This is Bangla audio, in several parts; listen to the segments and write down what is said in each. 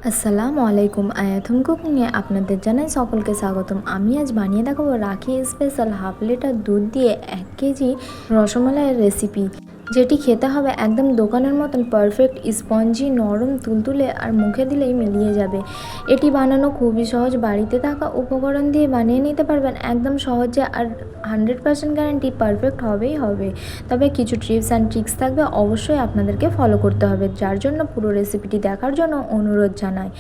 আসসালামু আলাইকুম। আয়াতুম কুকিংয়ে আপনাদের জানাই সকলকে স্বাগতম। আমি আজ বানিয়ে দেখাবো রাখি স্পেশাল হাফ লিটার দুধ দিয়ে 1 কেজি রসমালাইয়ের রেসিপি, যেটি খেতে হবে একদম দোকানের মতন পারফেক্ট, স্পঞ্জি, নরম, তুলতুলে আর মুখে দিলেই মিলিয়ে যাবে। এটি বানানো খুবই সহজ, বাড়িতে থাকা উপকরণ দিয়ে বানিয়ে নিতে পারবেন একদম সহজে, আর 100% গ্যারান্টি পারফেক্ট হবেই হবে। তবে কিছু টিপস অ্যান্ড ট্রিক্স থাকবে, অবশ্যই আপনাদেরকে ফলো করতে হবে, যার জন্য পুরো রেসিপিটি দেখার জন্য অনুরোধ জানাই।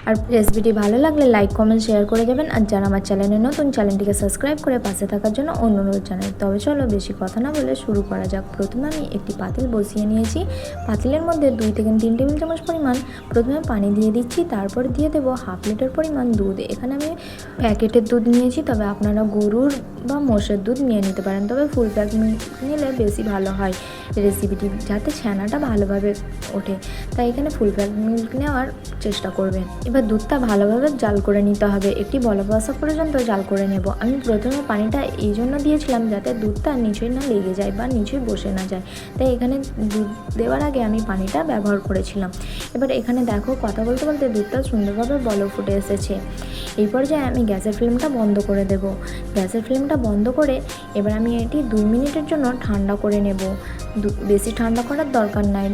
আর রেসিপিটি ভালো লাগলে লাইক, কমেন্ট, শেয়ার করে যাবেন। আর যারা আমার চ্যানেলে নতুন, চ্যানেলটিকে সাবস্ক্রাইব করে পাশে থাকার জন্য অনুরোধ জানাই। তবে চলো বেশি কথা না বলে শুরু করা যাক। প্রথমে আমি একটি পাতিল বসিয়ে নিয়েছি। পাতিলের মধ্যে 2 থেকে 3 টেবিল চামচ পরিমাণ প্রথমে পানি দিয়ে দিচ্ছি, তারপর দিয়ে দেবো হাফ লিটার পরিমাণ দুধ। এখানে আমি প্যাকেটের দুধ নিয়েছি, তবে আপনারা গরুর বা মোষের দুধ নিয়ে নিতে পারেন, তবে ফুল প্যাক নিলে বেশি ভালো হয় রেসিপিটি, যাতে ছানাটা ভালোভাবে ওঠে। তাই এখানে ফুল প্যাক মিল্ক নেওয়ার চেষ্টা করবেন। এবার দুধটা ভালোভাবে জাল করে নিতে হবে, একটি বলক আসা পর্যন্ত জাল করে নেব। আমি প্রথমে পানিটা এই জন্য দিয়েছিলাম যাতে দুধটা নিচেই না লেগে যায় বা নিচেই বসে না যায়, তাই এখানে দুধ দেওয়ার আগে আমি পানিটা ব্যবহার করেছিলাম। এবার এখানে দেখো, কথা বলতে বলতে দুধটা সুন্দরভাবে বলক ফুটে এসেছে। এই পর্যায়ে আমি গ্যাসের ফ্লেমটা বন্ধ করে দেব। গ্যাসের ফ্লেমটা বন্ধ করে এবার আমি এটি 2 মিনিটের জন্য ঠান্ডা করে নেব। বেশি ঠান্ডা করার দরকার নাই,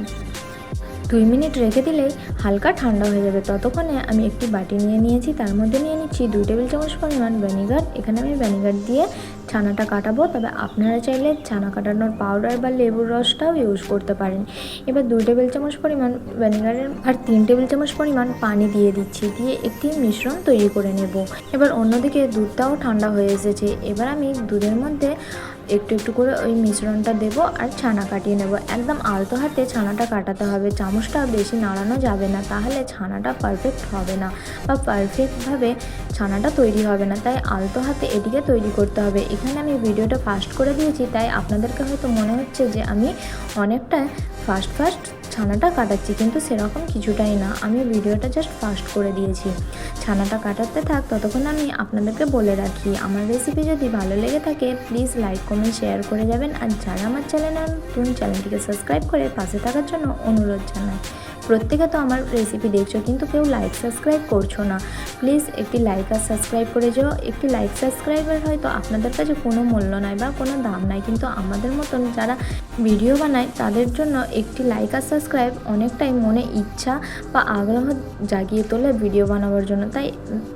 2 মিনিট রেখে দিলেই হালকা ঠান্ডা হয়ে যাবে। ততক্ষণে আমি একটি বাটি নিয়ে নিয়েছি, তার মধ্যে নিয়ে নিচ্ছি 2 টেবিল চামচ পরিমাণ ভিনেগার। এখানে আমি ভিনেগার দিয়ে ছানাটা কাটাবো, তবে আপনারা চাইলে ছানা কাটানোর পাউডার বা লেবুর রসটাও ইউজ করতে পারেন। এবার 2 টেবিল চামচ পরিমাণ ভিনেগারের আর 3 টেবিল চামচ পরিমাণ পানি দিয়ে দিচ্ছি, দিয়ে একটি মিশ্রণ তৈরি করে নেব। এবার অন্যদিকে দুধটাও ঠান্ডা হয়ে এসেছে। এবার আমি দুধের মধ্যে একটু একটু করে ওই মিশ্রণটা দেব আর ছানা কাটিয়ে নেব। একদম আলতো হাতে ছানাটা কাটাতে হবে, চামচটা বেশি নাড়ানো যাবে না, তাহলে ছানাটা পারফেক্ট হবে না বা পারফেক্টভাবে ছানাটা তৈরি হবে না। তাই আলতো হাতে এটিকে তৈরি করতে হবে। এখানে আমি ভিডিওটা ফাস্ট করে দিয়েছি, তাই আপনাদেরকে হয়তো মনে হচ্ছে যে আমি অনেকটা ফাস্ট ছানাটা কাটাচ্ছি, কিন্তু সেরকম কিছুটাই না, আমি ভিডিওটা জাস্ট ফাস্ট করে দিয়েছি। ছানাটা কাটাতে থাক, ততক্ষণ আমি আপনাদেরকে বলে রাখি, আমার রেসিপি যদি ভালো লেগে থাকে প্লিজ লাইক, কমেন্ট, শেয়ার করে যাবেন। আর যারা আমার চ্যানেলে নতুন, চ্যানেলটিকে সাবস্ক্রাইব করে পাশে থাকার জন্য অনুরোধ জানাই। প্রত্যেকে তো আমার রেসিপি দেখছো, কিন্তু কেউ লাইক সাবস্ক্রাইব করছো না। প্লিজ একটি লাইক আর সাবস্ক্রাইব করে যাও। একটি লাইক সাবস্ক্রাইবের হয়তো আপনাদের কাছে কোনো মূল্য নাই বা কোনো দাম নাই, কিন্তু আমাদের মতন যারা ভিডিও বানায় তাদের জন্য একটি লাইক আর সাবস্ক্রাইব অনেকটাই মনে ইচ্ছা বা আগ্রহ জাগিয়ে তোলে ভিডিও বানাবার জন্য।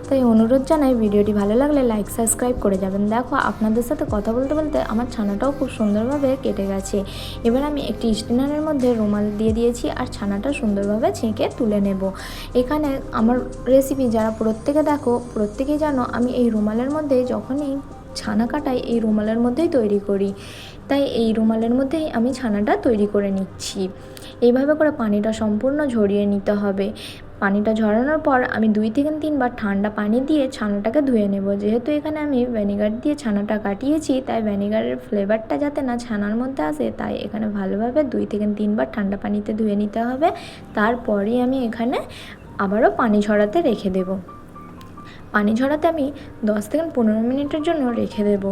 তাই অনুরোধ জানাই, ভিডিওটি ভালো লাগলে লাইক সাবস্ক্রাইব করে যাবেন। দেখো, আপনাদের সাথে কথা বলতে বলতে আমার ছানাটাও খুব সুন্দরভাবে কেটে গেছে। এবার আমি একটি স্ট্রেনারের মধ্যে রুমাল দিয়ে দিয়েছি আর ছানাটা সুন্দরভাবে ছেঁকে তুলে নেব। এখানে আমার রেসিপি যারা প্রত্যেকে দেখো, প্রত্যেকেই জানো আমি এই রুমালের মধ্যে যখনই ছানা কাটাই এই রুমালের মধ্যেই তৈরি করি, তাই এই রুমালের মধ্যেই আমি ছানাটা তৈরি করে নিচ্ছি। এইভাবে করে পানিটা সম্পূর্ণ ঝরিয়ে নিতে হবে। পানিটা ঝরানোর পর আমি 2 থেকে 3 বার ঠান্ডা পানি দিয়ে ছানাটাকে ধুয়ে নেব। যেহেতু এখানে আমি ভিনেগার দিয়ে ছানাটা কাটিয়েছি, তাই ভিনেগারের ফ্লেভারটা যাতে না ছানার মধ্যে আসে, তাই এখানে ভালোভাবে 2 থেকে 3 বার ঠান্ডা পানিতে ধুয়ে নিতে হবে। তারপরেই আমি এখানে আবারও পানি ঝরাতে রেখে দেব। পানি ঝরাতে আমি 10 থেকে 15 মিনিটের জন্য রেখে দেব,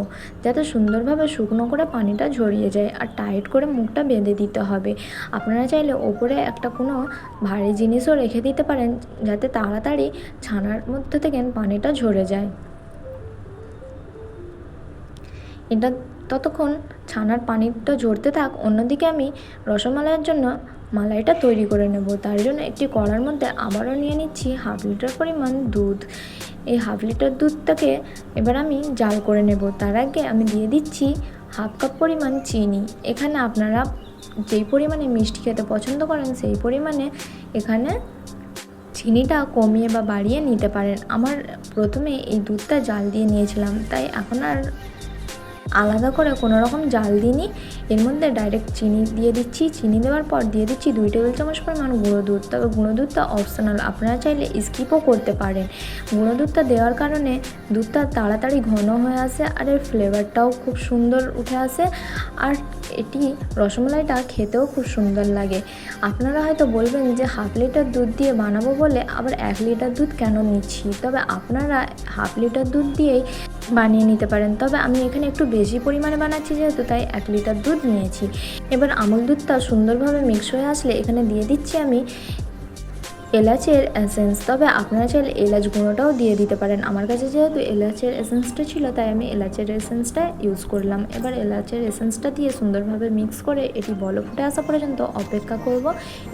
যাতে সুন্দরভাবে শুকনো করে পানিটা ঝরিয়ে যায়। আর টাইট করে মুখটা বেঁধে দিতে হবে। আপনারা চাইলে ওপরে একটা কোনো ভারী জিনিসও রেখে দিতে পারেন, যাতে তাড়াতাড়ি ছানার মধ্যে থেকে পানিটা ঝরে যায়। এটা ততক্ষণ ছানার পানিটা ঝরতে থাক। অন্যদিকে আমি রসমালাইয়ের জন্য মালাইটা তৈরি করে নেব। তার জন্য একটি কড়ার মধ্যে আবারও নিয়ে নিচ্ছি হাফ লিটার পরিমাণ দুধ। এই হাফ লিটার দুধটাকে এবার আমি জাল করে নেব। তার আগে আমি দিয়ে দিচ্ছি হাফ কাপ পরিমাণ চিনি। এখানে আপনারা যেই পরিমাণে মিষ্টি খেতে পছন্দ করেন সেই পরিমাণে এখানে চিনিটা কমিয়ে বা বাড়িয়ে নিতে পারেন। আমার প্রথমে এই দুধটা জাল দিয়ে নিয়েছিলাম, তাই এখন আর আলাদা করে কোনো রকম জাল দিইনি। এর মধ্যে ডাইরেক্ট চিনি দিয়ে দিচ্ছি। চিনি দেওয়ার পর দিয়ে দিচ্ছি 2 টেবিল চামচ পরিমাণ গুঁড়ো দুধ। তবে গুঁড়ো দুধটা অপশনাল, আপনারা চাইলে স্কিপও করতে পারেন। গুঁড়ো দুধটা দেওয়ার কারণে দুধটা তাড়াতাড়ি ঘন হয়ে আসে আর এর ফ্লেভারটাও খুব সুন্দর উঠে আসে, আর এটি রসমালাইটা খেতেও খুব সুন্দর লাগে। আপনারা হয়তো বলবেন যে হাফ লিটার দুধ দিয়ে বানাবো বলে আবার 1 লিটার দুধ কেন নিচ্ছি, তবে আপনারা হাফ লিটার দুধ দিয়েই বানিয়ে নিতে পারেন। তবে আমি এখানে একটু বেশি পরিমাণে বানাচ্ছি যেহেতু, তাই 1 লিটার দুধ নিয়েছি। এবার আমুল দুধটা সুন্দরভাবে মিক্স হয়ে আসলে এখানে দিয়ে দিচ্ছি আমি এলাচের এসেন্স, তবে আপনারা চাইলে এলাচ গুঁড়োটাও দিয়ে দিতে পারেন। আমার কাছে যেহেতু এলাচের এসেন্সটা ছিল তাই আমি এলাচের এসেন্সটা ইউজ করলাম। এবার এলাচের এসেন্সটা দিয়ে সুন্দরভাবে মিক্স করে এটি বল ফুটে আসা পর্যন্ত অপেক্ষা করব।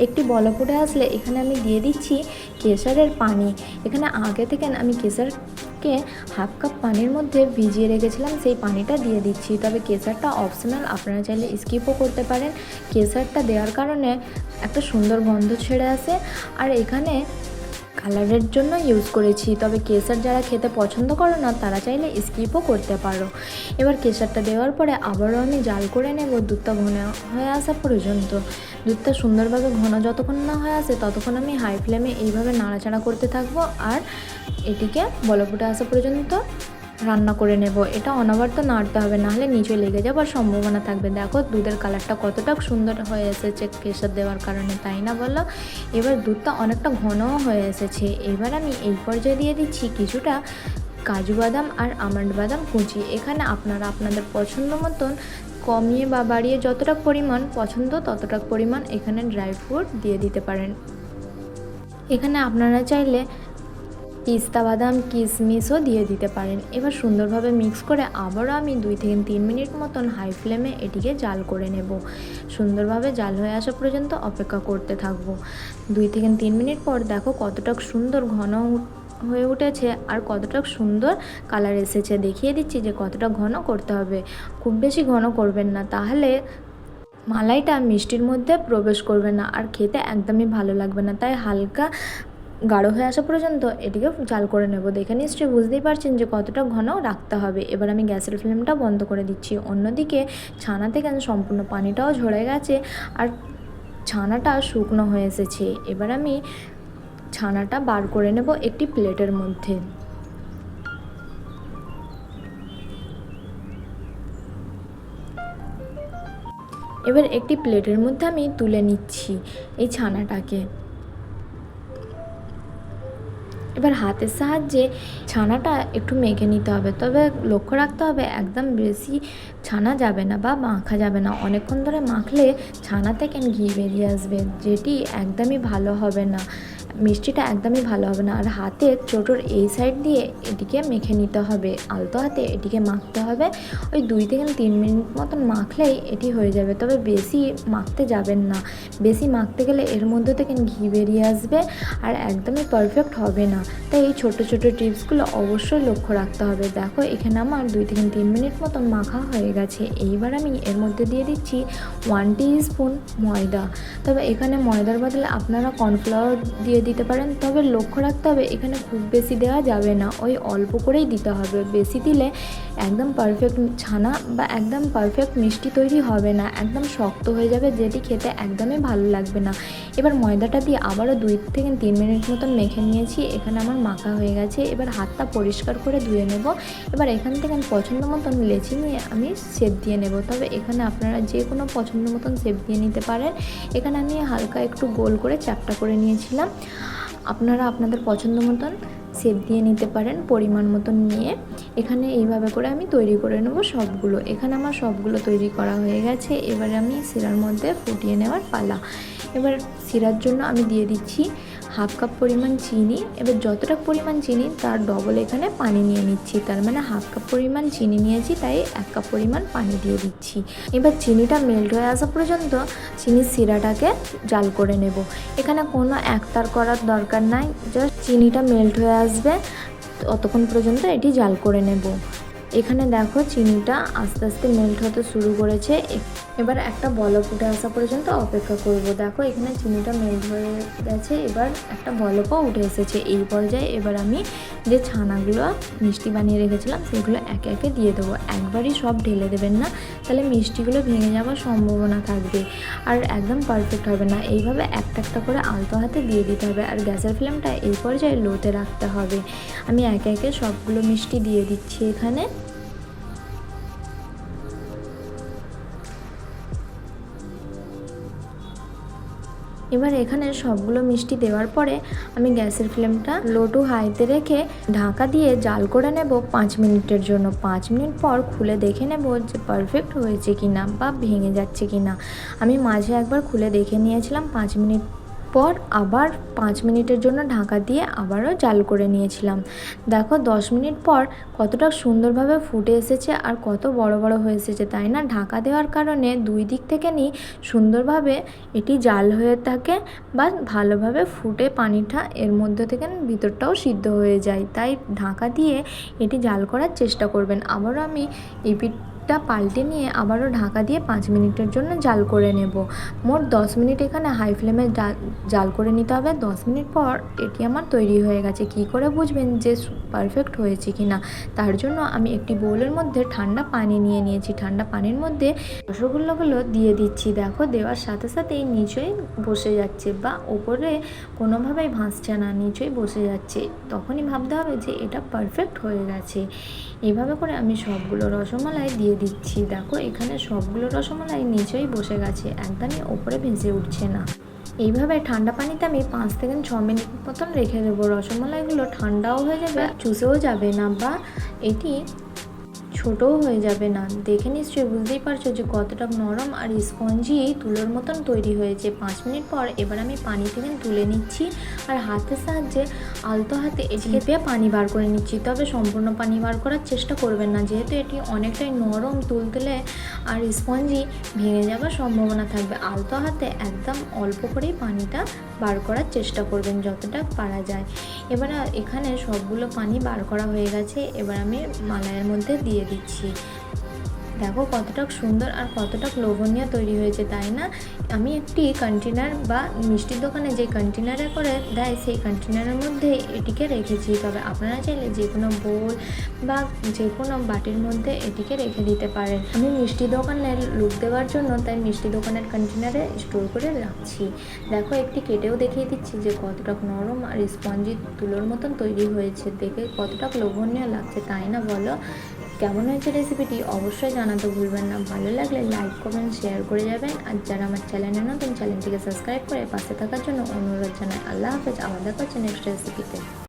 একটি বল ফুটে আসলে এখানে আমি দিয়ে দিচ্ছি কেশরের পানি। এখানে আগে থেকে আমি কেশরকে হাফ কাপ পানির মধ্যে ভিজিয়ে রেখেছিলাম, সেই পানিটা দিয়ে দিচ্ছি। তবে কেশরটা অপশনাল, আপনারা চাইলে স্কিপও করতে পারেন। কেশরটা দেওয়ার কারণে একটা সুন্দর গন্ধ ছেড়ে আসে। আর এখানে কালারের জন্য ইউজ করেছি, তবে কেশর যারা খেতে পছন্দ করো না তারা চাইলে স্কিপও করতে পারো। এবার কেশরটা দেওয়ার পরে আবারও আমি জাল করে নেব দুধটা ঘন হয়ে আসা পর্যন্ত। দুধটা সুন্দরভাবে ঘন যতক্ষণ না হয়ে আসে ততক্ষণ আমি হাই ফ্লেমে এইভাবে নাড়াচাড়া করতে থাকবো আর এটিকে বল ফুটে আসা পর্যন্ত রান্না করে নেব। এটা অনবরত নাড়তে হবে, নাহলে নিচে লেগে যাওয়ার সম্ভাবনা থাকবে। দেখো দুধের কালারটা কতটা সুন্দর হয়ে এসেছে কেশর দেওয়ার কারণে, তাই না বলো? এবার দুধটা অনেকটা ঘনও হয়ে এসেছে। এবার আমি এই পর্যায়ে দিয়ে দিচ্ছি কিছুটা কাজু বাদাম আর আমন্ড বাদাম কুচি। এখানে আপনারা আপনাদের পছন্দ মতন কমিয়ে বা বাড়িয়ে যতটা পরিমাণ পছন্দ ততটা পরিমাণ এখানে ড্রাই ফ্রুট দিয়ে দিতে পারেন। এখানে আপনারা চাইলে পিস্তা বাদাম কিশমিশও দিয়ে দিতে পারেন। এবার সুন্দরভাবে মিক্স করে আবারও আমি 2 থেকে 3 মিনিট মতন হাই ফ্লেমে এটিকে জাল করে নেব। সুন্দরভাবে জাল হয়ে আসা পর্যন্ত অপেক্ষা করতে থাকবো। 2 থেকে 3 মিনিট পর দেখো কতটা সুন্দর ঘন হয়ে উঠেছে আর কতটা সুন্দর কালার এসেছে। দেখিয়ে দিচ্ছি যে কতটা ঘন করতে হবে। খুব বেশি ঘন করবেন না, তাহলে মালাইটা মিষ্টির মধ্যে প্রবেশ করবে না আর খেতে একদমই ভালো লাগবে না। তাই হালকা গাঢ় হয়ে আসা পর্যন্ত এটিকে জাল করে নেব। দেখে নিশ্চয়ই বুঝতেই পারছেন যে কতটা ঘন রাখতে হবে। এবার আমি গ্যাসের ফ্লেমটা বন্ধ করে দিচ্ছি। অন্যদিকে ছানা থেকে সম্পূর্ণ পানিটাও ঝরে গেছে আর ছানাটা শুকনো হয়ে এসেছে। এবার আমি ছানাটা বার করে নেব একটি প্লেটের মধ্যে। এবার একটি প্লেটের মধ্যে আমি তুলে নিচ্ছি এই ছানাটাকে। এবার হাতের সাহায্যে ছানাটা একটু মেখে নিতে হবে, তবে লক্ষ্য রাখতে হবে একদম বেশি ছানা যাবে না বা মাখা যাবে না। অনেকক্ষণ ধরে মাখলে ছানা থেকে ঘি বেরিয়ে আসবে, যেটি একদমই ভালো হবে না, মিষ্টিটা একদমই ভালো হবে না। আর হাতের চোটোর এই সাইড দিয়ে এটিকে মেখে নিতে হবে, আলতো হাতে এটিকে মাখতে হবে। ওই 2 থেকে 3 মিনিট মতন মাখলেই এটি হয়ে যাবে, তবে বেশি মাখতে যাবেন না। বেশি মাখতে গেলে এর মধ্যে থেকে ঘি বেরিয়ে আসবে আর একদমই পারফেক্ট হবে না। তাই এই ছোটো ছোটো টিপসগুলো অবশ্যই লক্ষ্য রাখতে হবে। দেখো এখানে আমার 2 থেকে 3 মিনিট মতন মাখা হয়ে গেছে। এইবার আমি এর মধ্যে দিয়ে দিচ্ছি 1 টিস্পুন ময়দা। তবে এখানে ময়দার বদলে আপনারা কর্নফ্লাওয়ার দিয়ে দিতে পারেন, তবে লক্ষ্য রাখতে হবে এখানে খুব বেশি দেওয়া যাবে না, ওই অল্প করেই দিতে হবে। বেশি দিলে একদম পারফেক্ট ছানা বা একদম পারফেক্ট মিষ্টি তৈরি হবে না, একদম শক্ত হয়ে যাবে, যেটি খেতে একদমই ভালো লাগবে না। এবার ময়দাটা দিয়ে আবারও 2 থেকে 3 মিনিট মতন মেখে নিয়েছি। এখানে আমার মাখা হয়ে গেছে। এবার হাতটা পরিষ্কার করে ধুয়ে নেব। এবার এখান থেকে আমি পছন্দ মতন লেচি নিয়ে আমি শেপ দিয়ে নেব। তবে এখানে আপনারা যে কোনো পছন্দ মতন শেপ দিয়ে নিতে পারেন। এখানে আমি হালকা একটু গোল করে চ্যাপ্টা করে নিয়েছিলাম। আপনারা আপনাদের পছন্দ মতন শেপ দিয়ে নিতে পারেন পরিমাণ মতন নিয়ে। এখানে এইভাবে করে আমি তৈরি করে নেব সবগুলো। এখানে আমার সবগুলো তৈরি করা হয়ে গেছে। এবার আমি শিরার মধ্যে ফুটিয়ে নেওয়ার পালা। এবার শিরার জন্য আমি দিয়ে দিচ্ছি হাফ কাপ পরিমাণ চিনি। এবার যতটা পরিমাণ চিনি তার ডবল এখানে পানি নিয়ে নিচ্ছি, তার মানে হাফ কাপ পরিমাণ চিনি নিয়েছি, তাই 1 কাপ পরিমাণ পানি দিয়ে দিচ্ছি। এবার চিনিটা মেল্ট হয়ে আসা পর্যন্ত চিনির শিরাটাকে জাল করে নেব। এখানে কোনো একতার করার দরকার নাই, জাস্ট চিনিটা মেল্ট হয়ে আসবে ততক্ষণ পর্যন্ত এটি জাল করে নেব। এখানে দেখো চিনিটা আস্তে আস্তে মেল্ট হতে শুরু করেছে। এবার একটা বলক উঠে আসা পর্যন্ত অপেক্ষা করব। দেখো এখানে চিনিটা মেল্ট হয়ে গেছে, এবার একটা বলকও উঠে এসেছে। এই পর্যায়ে এবার আমি যে ছানাগুলো মিষ্টি বানিয়ে রেখেছিলাম সেগুলো একে একে দিয়ে দেবো। একবারই সব ঢেলে দেবেন না, তাহলে মিষ্টিগুলো ভেঙে যাওয়ার সম্ভাবনা থাকবে আর একদম পারফেক্ট হবে না। এইভাবে একটা একটা করে আলতো হাতে দিয়ে দিতে হবে আর গ্যাসের ফ্লেমটা এই পর্যায়ে লোতে রাখতে হবে। আমি একে একে সবগুলো মিষ্টি দিয়ে দিচ্ছি এখানে। এবার এখানে সবগুলো মিষ্টি দেওয়ার পরে আমি গ্যাসের ফ্লেমটা লো টু হাইতে রেখে ঢাকা দিয়ে জাল করে নেব 5 মিনিটের জন্য। 5 মিনিট পর খুলে দেখে নেব যে পারফেক্ট হয়েছে কিনা বা ভেঙে যাচ্ছে কিনা। আমি মাঝে একবার খুলে দেখে নিয়েছিলাম 5 মিনিট পর আবার 5 মিনিটের জন্য ঢাকা দিয়ে আবারও জাল করে নিয়েছিলাম। দেখো 10 মিনিট পর কতটা সুন্দরভাবে ফুটে এসেছে আর কত বড় বড় হয়ে এসেছে, তাই না? ঢাকা দেওয়ার কারণে দুই দিক থেকে নিয়ে সুন্দরভাবে এটি জাল হয়ে থাকে বা ভালোভাবে ফুটে পানিটা এর মধ্যে থেকে ভিতরটাও সিদ্ধ হয়ে যায়। তাই ঢাকা দিয়ে এটি জাল করার চেষ্টা করবেন। আবারও আমি এই পাল্টে নিয়ে আবারও ঢাকা দিয়ে 5 মিনিটের জন্য জাল করে নেব। মোট 10 মিনিট এখানে হাই ফ্লেমে জাল করে নিতে হবে। 10 মিনিট পর এটি আমার তৈরি হয়ে গেছে। কি করে বুঝবেন যে পারফেক্ট হয়েছে কি না? তার জন্য আমি একটি বোলের মধ্যে ঠান্ডা পানি নিয়ে নিয়েছি। ঠান্ডা পানির মধ্যে রসগোল্লাগুলো দিয়ে দিচ্ছি। দেখো দেওয়ার সাথে সাথেই নিচেই বসে যাচ্ছে বা ওপরে কোনোভাবেই ভাসছে না, নিচেই বসে যাচ্ছে। তখনই ভাবতে হবে যে এটা পারফেক্ট হয়ে গেছে। এভাবে করে আমি সবগুলো রসমালাই দিয়ে দিচ্ছি। দেখো এখানে সবগুলো রসমালাই নিচেই বসে গেছে, একদমই ওপরে ভেসে উঠছে না। এইভাবে ঠান্ডা পানিতে আমি 5 থেকে 6 মিনিট মতন রেখে দেবো। রসমালাইগুলো ঠান্ডাও হয়ে যাবে, চুষেও যাবে না বা এটি ছোটও হয়ে যাবে না। দেখে নিশ্চয়ই বুঝতেই পারছো যে কতটা নরম আর স্পঞ্জি তুলোর মতন তৈরি হয়েছে। 5 মিনিট পর এবার আমি পানি থেকে তুলে নিচ্ছি আর হাতের সাহায্যে আলতো হাতে এটিকে পেয়ে পানি বার করে নিচ্ছি। তবে সম্পূর্ণ পানি বার করার চেষ্টা করবেন না, যেহেতু এটি অনেকটাই নরম তুলতুলে আর স্পঞ্জি, ভেঙে যাওয়ার সম্ভাবনা থাকবে। আলতো হাতে একদম অল্প করেই পানিটা বার করার চেষ্টা করবেন যতটা পারা যায়। এবার এখানে সবগুলো পানি বার করা হয়ে গেছে। এবার আমি মালাইয়ের মধ্যে দিয়ে দিচ্ছি। দেখো কতটা সুন্দর আর কতটা লোভনীয় তৈরি হয়েছে, তাই না? আমি একটি কন্টেনার বা মিষ্টির দোকানে যে কন্টেনারে করে দেয় সেই কন্টেনারের মধ্যে এটিকে রেখেছি। তবে আপনারা চাইলে যে কোনো বোল বা যে কোনো বাটির মধ্যে এটিকে রেখে দিতে পারেন। আমি মিষ্টি দোকানের লুক দেওয়ার জন্য তাই মিষ্টি দোকানের কন্টেনারে স্টোর করে রাখছি। দেখো একটি কেটেও দেখিয়ে দিচ্ছি যে কতটা নরম আর স্পঞ্জি তুলোর মতন তৈরি হয়েছে। দেখে কতটা লোভনীয় লাগছে, তাই না বলো? কেমন হয়েছে রেসিপিটি অবশ্যই জানাতে ভুলবেন না। ভালো লাগলে লাইক কমেন্ট শেয়ার করে যাবেন। আর যারা আমার চ্যানেলে নতুন, চ্যানেলটিকে সাবস্ক্রাইব করে পাশে থাকার জন্য অনুরোধ জানাই। আল্লাহ হাফেজ। আবার দেখা হচ্ছে নেক্সট রেসিপিতে।